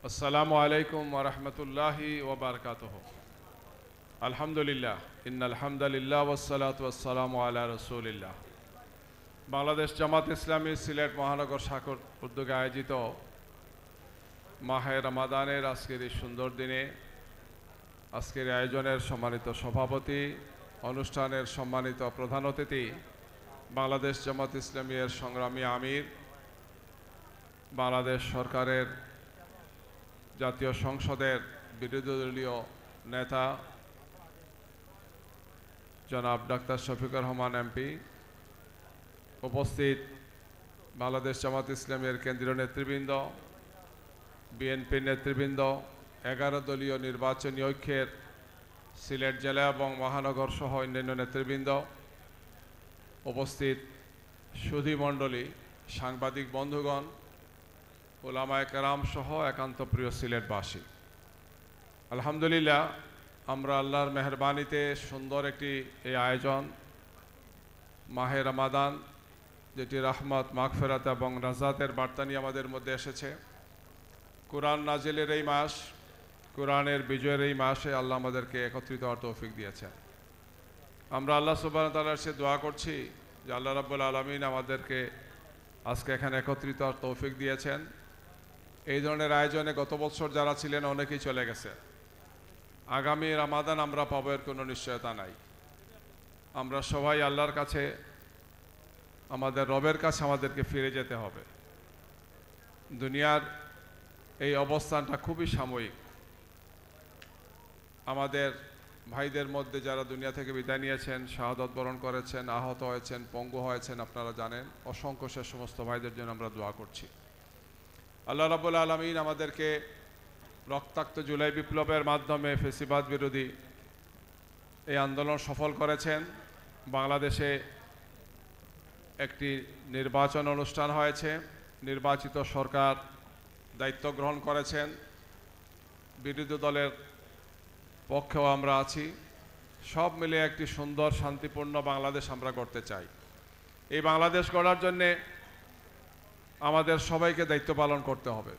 আসসালামু আলাইকুম ওয়া রাহমাতুল্লাহি ওয়া বারাকাতুহু। আলহামদুলিল্লাহ, ইন্নাল হামদালিল্লাহ ওয়াসসালাতু ওয়াসসালামু আলা রাসূলিল্লাহ। বাংলাদেশ জামাত ইসলামী সিলেট মহানগর শাখার উদ্যোগে আয়োজিত মাহে রমাদানের আজকের এই সুন্দর দিনে আজকের আয়োজনের সম্মানিত সভাপতি, অনুষ্ঠানের সম্মানিত প্রধান অতিথি, বাংলাদেশ জামাত ইসলামী এর সংগ্রামী আমির, বাংলাদেশ সরকারের জাতীয় সংসদের বিরোধী দলীয় নেতা জনাব ডাক্তার শফিকুর রহমান এমপি, উপস্থিত বাংলাদেশ জামাত ইসলামের কেন্দ্রীয় নেতৃবৃন্দ, বিএনপির নেতৃবৃন্দ, 11 দলীয় নির্বাচনী ঐক্যের সিলেট জেলা এবং মহানগর সহ অন্যান্য নেতৃবৃন্দ, উপস্থিত সুধীমণ্ডলী, সাংবাদিক বন্ধুগণ, ওলামায়ে কেরাম সহ একান্ত প্রিয় সিলেটবাসী, আলহামদুলিল্লাহ আমরা আল্লাহর মেহেরবানিতে সুন্দর একটি এই আয়োজন মাহে রমাদান, যেটি রহমত, মাগফিরাত এবং নাজাতের বার্তা নিয়ে আমাদের মধ্যে এসেছে। কোরআন নাজিলের এই মাস, কোরআনের বিজয়ের এই মাসে আল্লাহ আমাদেরকে একত্রিত হওয়ার তৌফিক দিয়েছেন। আমরা আল্লাহ সুবহানাহু ওয়া তাআলার কাছে দোয়া করছি যে আল্লাহ রাব্বুল আলামিন আমাদেরকে আজকে এখানে একত্রিত হওয়ার তৌফিক দিয়েছেন। এই ধরনের আয়োজনে গত বছর যারা ছিলেন অনেকেই চলে গেছে। আগামী রমাদান আমরা পাবো এর কোনো নিশ্চয়তা নাই। আমরা সবাই আল্লাহর কাছে, আমাদের রবের কাছে আমাদেরকে ফিরে যেতে হবে। দুনিয়ার এই অবস্থানটা খুবই সাময়িক। আমাদের ভাইদের মধ্যে যারা দুনিয়া থেকে বিদায় নিয়েছেন, শাহাদত বরণ করেছেন, আহত হয়েছেন, পঙ্গু হয়েছেন, আপনারা জানেন, অসংখ্য সে সমস্ত ভাইদের জন্য আমরা দোয়া করছি। আল্লাহ রাব্বুল আলামিন আমাদেরকে রক্তাক্ত জুলাই বিপ্লবের মাধ্যমে ফ্যাসিবাদ বিরোধী এই আন্দোলন সফল করেছেন। বাংলাদেশে একটি নির্বাচন অনুষ্ঠান হয়েছে, নির্বাচিত সরকার দায়িত্ব গ্রহণ করেছেন, বিরোধী দলের পক্ষেও আমরা আছি। সব মিলে একটি সুন্দর শান্তিপূর্ণ বাংলাদেশ আমরা গড়তে চাই। এই বাংলাদেশ গড়ার জন্যে আমাদের সবাইকে দায়িত্ব পালন করতে হবে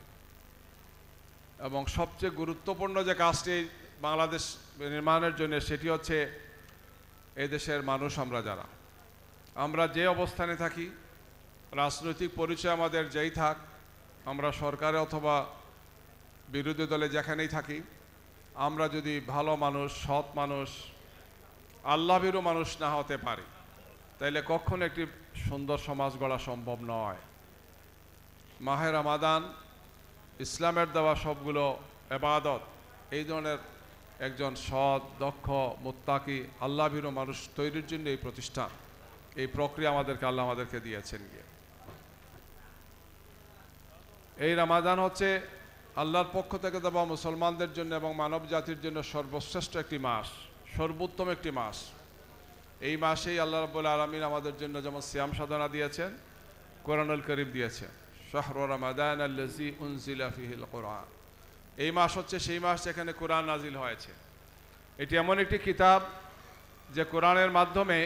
এবং সবচেয়ে গুরুত্বপূর্ণ যে কাজটি বাংলাদেশ নির্মাণের জন্য, সেটি হচ্ছে এই দেশের মানুষ আমরা যে অবস্থানে থাকি, রাজনৈতিক পরিচয় আমাদের যেই থাক, আমরা সরকারে অথবা বিরোধী দলে যেখানেই থাকি, আমরা যদি ভালো মানুষ, সৎ মানুষ, আল্লাহভীরু মানুষ না হতে পারি, তাইলে কখনো একটি সুন্দর সমাজ গড়া সম্ভব নয়। মাহে রমাদান ইসলামের দেওয়া সবগুলো ইবাদত, এই ধরনের একজন সৎ, দক্ষ, মুত্তাকি, আল্লাহভীরু মানুষ তৈরির জন্য এই প্রতিষ্ঠান, এই প্রক্রিয়া আল্লাহ আমাদেরকে দিয়েছেন। এই রমাদান হচ্ছে আল্লাহর পক্ষ থেকে দেওয়া মুসলমানদের জন্য এবং মানব জাতির জন্য সর্বশ্রেষ্ঠ একটি মাস, সর্বোত্তম একটি মাস। এই মাসেই আল্লাহ রাব্বুল আলামিন আমাদের জন্য যেমন সিয়াম সাধনা দিয়েছেন, কোরআনুল কারীম দিয়েছেন, শাহরু রমাদান আল্লাযী উনজিলা ফীহিল কুরআন। এই মাস হচ্ছে সেই মাস যেখানে কোরআন নাজিল হয়েছে। এটি এমন একটি কিতাব যে কোরআনের মাধ্যমে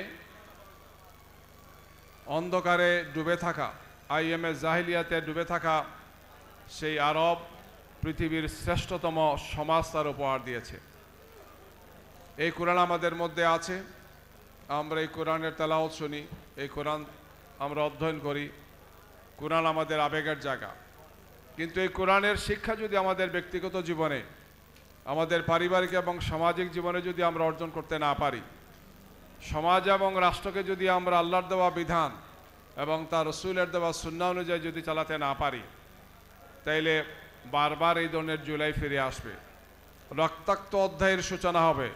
অন্ধকারে ডুবে থাকা, আইএমএ জাহিলিয়াতে ডুবে থাকা সেই আরব পৃথিবীর শ্রেষ্ঠতম সমাজ তার উপহার দিয়েছে। এই কোরআন আমাদের মধ্যে আছে, আমরা এই কোরআনের তেলাওয়াত শুনি, এই কোরআন আমরা অধ্যয়ন করি। কোরআন আমাদের আবেগের জায়গা, কিন্তু এই কোরআনের শিক্ষা যদি আমাদের ব্যক্তিগত জীবনে, আমাদের পারিবারিক এবং সামাজিক জীবনে যদি আমরা অর্জন করতে না পারি, সমাজ এবং রাষ্ট্রকে যদি আমরা আল্লাহর দেওয়া বিধান এবং তার রাসূলের দেওয়া সুন্নাহ অনুযায়ী যদি চালাতে না পারি, তাইলে বারবার এই ধরনের জুলাই ফিরে আসবে, রক্তাক্ত অধ্যায়ের সূচনা হবে,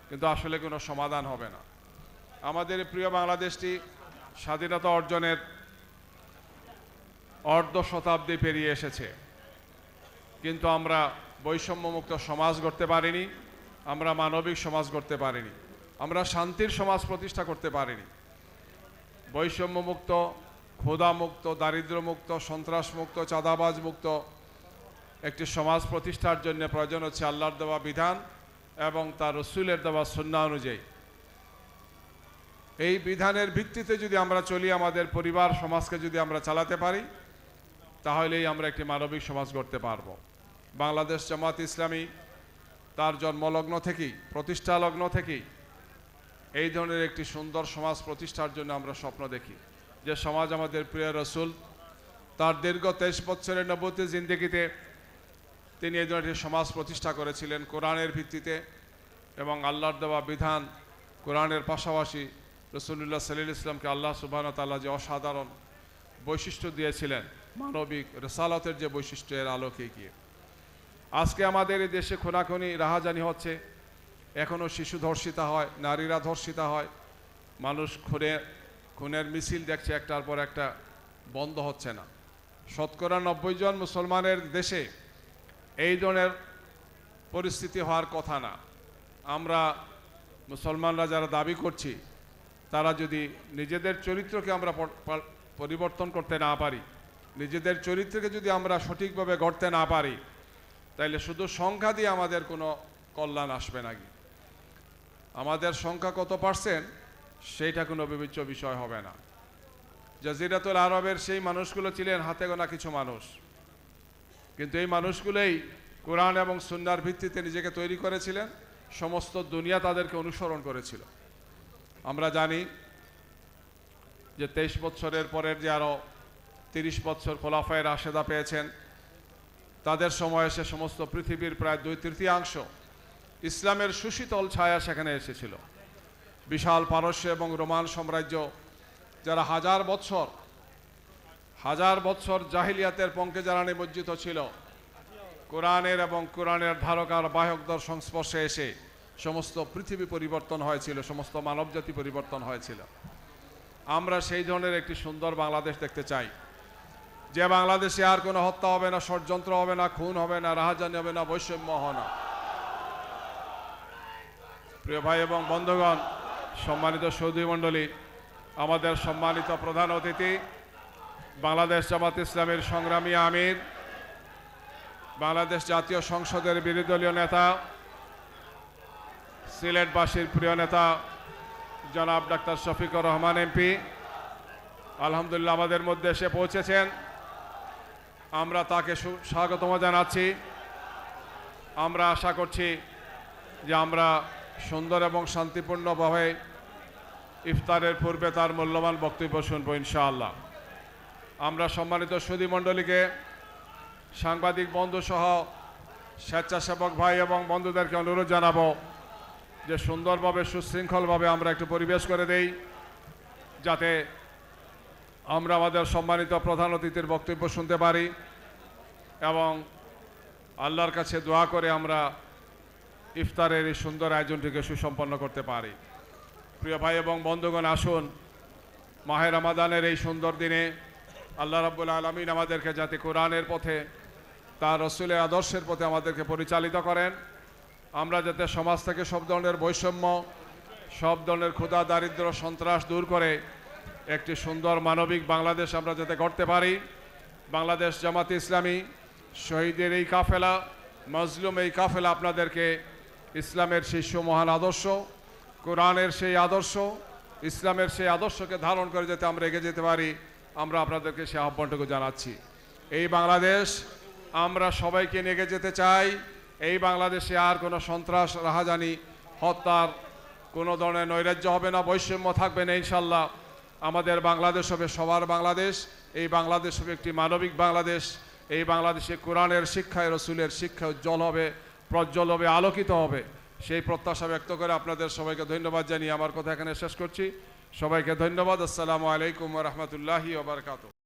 কিন্তু আসলে কোনো সমাধান হবে না। আমাদের প্রিয় বাংলাদেশটি স্বাধীনতা অর্জনের অর্ধ শতাব্দী পেরিয়ে এসেছে, কিন্তু আমরা বৈষম্যমুক্ত সমাজ গড়তে পারিনি, আমরা মানবিক সমাজ গড়তে পারিনি, আমরা শান্তির সমাজ প্রতিষ্ঠা করতে পারিনি। বৈষম্যমুক্ত, ক্ষুধামুক্ত, দারিদ্র্যমুক্ত, সন্ত্রাসমুক্ত, চাঁদাবাজ মুক্ত একটি সমাজ প্রতিষ্ঠার জন্য প্রয়োজন হচ্ছে আল্লাহর দেওয়া বিধান এবং তার রাসূলের দেওয়া সুন্নাহ অনুযায়ী। এই বিধানের ভিত্তিতে যদি আমরা চলি, আমাদের পরিবার সমাজকে যদি আমরা চালাতে পারি, তাহলেই আমরা একটি মানবিক সমাজ গড়তে পারবো। বাংলাদেশ জামাত ইসলামী তার জন্মলগ্ন থেকেই, প্রতিষ্ঠা লগ্ন থেকেই এই ধরনের একটি সুন্দর সমাজ প্রতিষ্ঠার জন্য আমরা স্বপ্ন দেখি, যে সমাজ আমাদের প্রিয় রসুল তার দীর্ঘ 23 বছরের নবুয়তি জিন্দেগিতে তিনি এই ধরনের একটি সমাজ প্রতিষ্ঠা করেছিলেন কোরআনের ভিত্তিতে, এবং আল্লাহর দেওয়া বিধান কোরআনের পাশাপাশি রসুলুল্লাহ সাল্লাল্লাহু আলাইহি ওয়াসাল্লামকে আল্লাহ সুবহানাহু ওয়া তাআলা যে অসাধারণ বৈশিষ্ট্য দিয়েছিলেন, মানবিক রিসালাতের যে বৈশিষ্ট্য, এর আলোকে গিয়ে আজকে আমাদের এই দেশে খুনাখুনি রাহাজানি হচ্ছে, এখনও শিশু ধর্ষিতা হয়, নারীরা ধর্ষিতা হয়, মানুষ খুনের মিছিল দেখছে একটার পর একটা, বন্ধ হচ্ছে না। শতকরা 90 জন মুসলমানের দেশে এই ধরনের পরিস্থিতি হওয়ার কথা না। আমরা মুসলমানরা যারা দাবি করছি, তারা যদি নিজেদের চরিত্রকে আমরা পরিবর্তন করতে না পারি, নিজেদের চরিত্রকে যদি আমরা সঠিকভাবে গড়তে না পারি, তাইলে শুধু সংখ্যা দিয়ে আমাদের কোনো কল্যাণ আসবে নাকি। আমাদের সংখ্যা কত পার্সেন্ট সেইটা কোনো বিবেচ্য বিষয় হবে না। জাজিরাতুল আরবের সেই মানুষগুলো ছিলেন হাতে গোনা কিছু মানুষ, কিন্তু এই মানুষগুলোই কোরআন এবং সুন্নাহর ভিত্তিতে নিজেকে তৈরি করেছিলেন, সমস্ত দুনিয়া তাদেরকে অনুসরণ করেছিল। আমরা জানি যে 23 বছরের পরের যে আরও 30 বছর খোলাফায়ে রাশেদা পেয়েছেন, তাদের সময় এসে সমস্ত পৃথিবীর প্রায় 2/3 ইসলামের সুশীতল ছায়া সেখানে এসেছিল। বিশাল পারস্য এবং রোমান সাম্রাজ্য, যারা হাজার বছর জাহিলিয়াতের পঙ্কে যারা নিমজ্জিত ছিল, কোরআনের এবং কোরআনের ধারকার বাহকদের সংস্পর্শে এসে সমস্ত পৃথিবী পরিবর্তন হয়েছিল, সমস্ত মানবজাতি পরিবর্তন হয়েছিল। আমরা সেই ধরনের একটি সুন্দর বাংলাদেশ দেখতে চাই, যে বাংলাদেশে আর কোনো হত্যা হবে না, ষড়যন্ত্র হবে না, খুন হবে না, রাহাজানি হবে না, বৈষম্য হবে না। প্রিয় ভাই এবং বন্ধুগণ, সম্মানিত সৌদি মণ্ডলী, আমাদের সম্মানিত প্রধান অতিথি বাংলাদেশ জামাত ইসলামীর সংগ্রামী আমির, বাংলাদেশ জাতীয় সংসদের বিরোধী দলীয় নেতা, সিলেটবাসীর প্রিয় নেতা জনাব ডাক্তার শফিকুর রহমান এমপি আলহামদুলিল্লাহ আমাদের মধ্যে এসে পৌঁছেছেন। আমরা তাকে স্বাগতম জানাচ্ছি। আমরা আশা করছি যে আমরা সুন্দর এবং শান্তিপূর্ণভাবে ইফতারের পূর্বে তার মূল্যবান বক্তব্য শুনব ইনশাআল্লাহ। আমরা সম্মানিত সুধী মণ্ডলীকে, সাংবাদিক বন্ধুসহ স্বেচ্ছাসেবক ভাই এবং বন্ধুদেরকে অনুরোধ জানাবো যে সুন্দরভাবে সুশৃঙ্খলভাবে আমরা একটু পরিবেশ করে দেই, যাতে আমরা আমাদের সম্মানিত প্রধান অতিথির বক্তব্য শুনতে পারি এবং আল্লাহর কাছে দোয়া করে আমরা ইফতারের এই সুন্দর আয়োজনটিকে সুসম্পন্ন করতে পারি। প্রিয় ভাই এবং বন্ধুগণ, আসুন মাহে রমাদানের এই সুন্দর দিনে আল্লাহ রাব্বুল আলামিন আমাদেরকে যাতে কোরআনের পথে, তার রসুলের আদর্শের পথে আমাদেরকে পরিচালিত করেন, আমরা যাতে সমাজ থেকে সব ধরনের বৈষম্য, সব ধরনের ক্ষুধা, দারিদ্র, সন্ত্রাস দূর করে একটি সুন্দর মানবিক বাংলাদেশ আমরা যাতে গড়তে পারি। বাংলাদেশ জামাত ইসলামী শহীদের এই কাফেলা, মজলুম এই কাফেলা আপনাদেরকে ইসলামের সেই মহান আদর্শ, কোরআনের সেই আদর্শ, ইসলামের সেই আদর্শকে ধারণ করে যাতে আমরা এগিয়ে যেতে পারি, আমরা আপনাদেরকে সেই আহ্বানটুকু জানাচ্ছি। এই বাংলাদেশ আমরা সবাইকে নিয়ে এগিয়ে যেতে চাই। এই বাংলাদেশে আর কোনো সন্ত্রাস, রাহাজানি, হত্যার কোনো ধরনের নৈরাজ্য হবে না, বৈষম্য থাকবে না ইনশাল্লাহ। আমাদের বাংলাদেশ হবে সবার বাংলাদেশ। এই বাংলাদেশ হবে একটি মানবিক বাংলাদেশ। এই বাংলাদেশে কোরআনের শিক্ষায়, রসুলের শিক্ষা উজ্জ্বল হবে, প্রজ্জ্বল হবে, আলোকিত হবে। সেই প্রত্যাশা ব্যক্ত করে আপনাদের সবাইকে ধন্যবাদ জানিয়ে আমার কথা এখানে শেষ করছি। সবাইকে ধন্যবাদ। আসসালামু আলাইকুম ওয়া রাহমাতুল্লাহি ওয়া বারাকাতুহু।